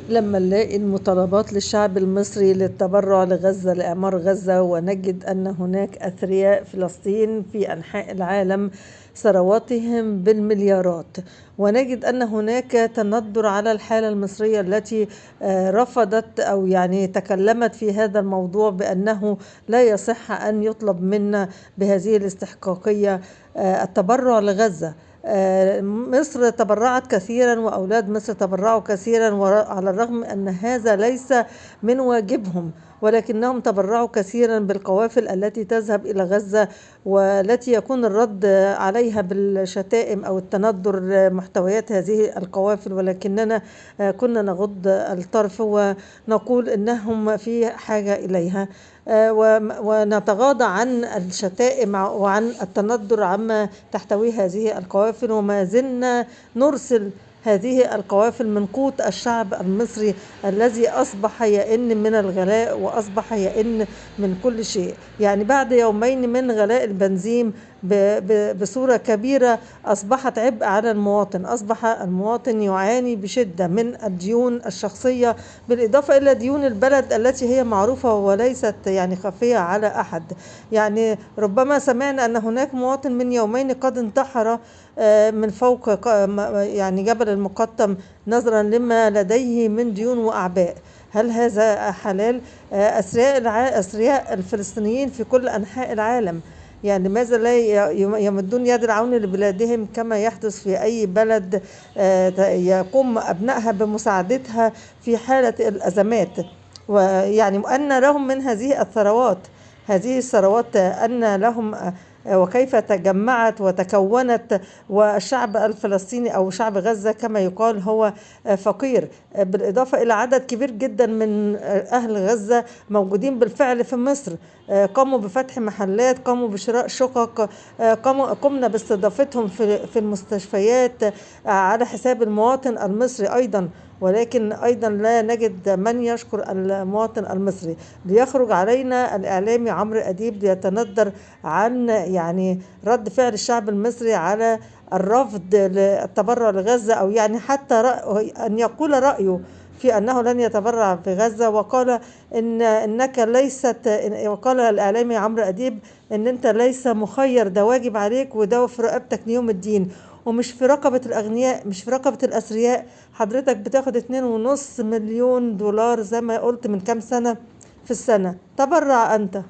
لما نلاقي المطالبات للشعب المصري للتبرع لغزة لإعمار غزة، ونجد أن هناك أثرياء فلسطين في أنحاء العالم ثرواتهم بالمليارات، ونجد أن هناك تندر على الحالة المصرية التي رفضت أو تكلمت في هذا الموضوع بأنه لا يصح أن يطلب منا بهذه الاستحقاقية التبرع لغزة. مصر تبرعت كثيرا وأولاد مصر تبرعوا كثيرا، وعلى الرغم أن هذا ليس من واجبهم، ولكنهم تبرعوا كثيرا بالقوافل التي تذهب إلى غزة، والتي يكون الرد عليها بالشتائم أو التندر محتويات هذه القوافل، ولكننا كنا نغض الطرف ونقول إنهم في حاجة إليها، ونتغاضى عن الشتائم وعن التندر عما تحتويه هذه القوافل، وما زلنا نرسل هذه القوافل من قوت الشعب المصري الذي أصبح يئن من الغلاء وأصبح يئن من كل شيء. بعد يومين من غلاء البنزين بصورة كبيرة أصبحت عبء على المواطن، أصبح المواطن يعاني بشدة من الديون الشخصية، بالإضافة إلى ديون البلد التي هي معروفة وليست خفية على أحد. ربما سمعنا أن هناك مواطن من يومين قد انتحر من فوق جبل المقطم نظرا لما لديه من ديون وأعباء. هل هذا حلال؟ أثرياء الفلسطينيين في كل أنحاء العالم، لماذا لا يمدون يد العون لبلادهم كما يحدث في أي بلد يقوم أبنائها بمساعدتها في حالة الأزمات؟ أن لهم من هذه الثروات أن لهم، وكيف تجمعت وتكونت، والشعب الفلسطيني أو شعب غزة كما يقال هو فقير، بالإضافة إلى عدد كبير جدا من أهل غزة موجودين بالفعل في مصر، قاموا بفتح محلات، قاموا بشراء شقق، قمنا باستضافتهم في المستشفيات على حساب المواطن المصري أيضا، ولكن أيضا لا نجد من يشكر المواطن المصري. ليخرج علينا الإعلامي عمرو أديب ليتندر عن رد فعل الشعب المصري على الرفض للتبرع لغزة، أو حتى أن يقول رأيه في أنه لن يتبرع في غزة، وقال وقال الإعلامي عمرو أديب إن أنت ليس مخير، ده واجب عليك وده في رقبتك ليوم الدين، ومش في رقبة الأغنياء، مش في رقبة الأثرياء. حضرتك بتاخد 2.5 مليون دولار زي ما قلت من كام سنة في السنة، تبرع أنت.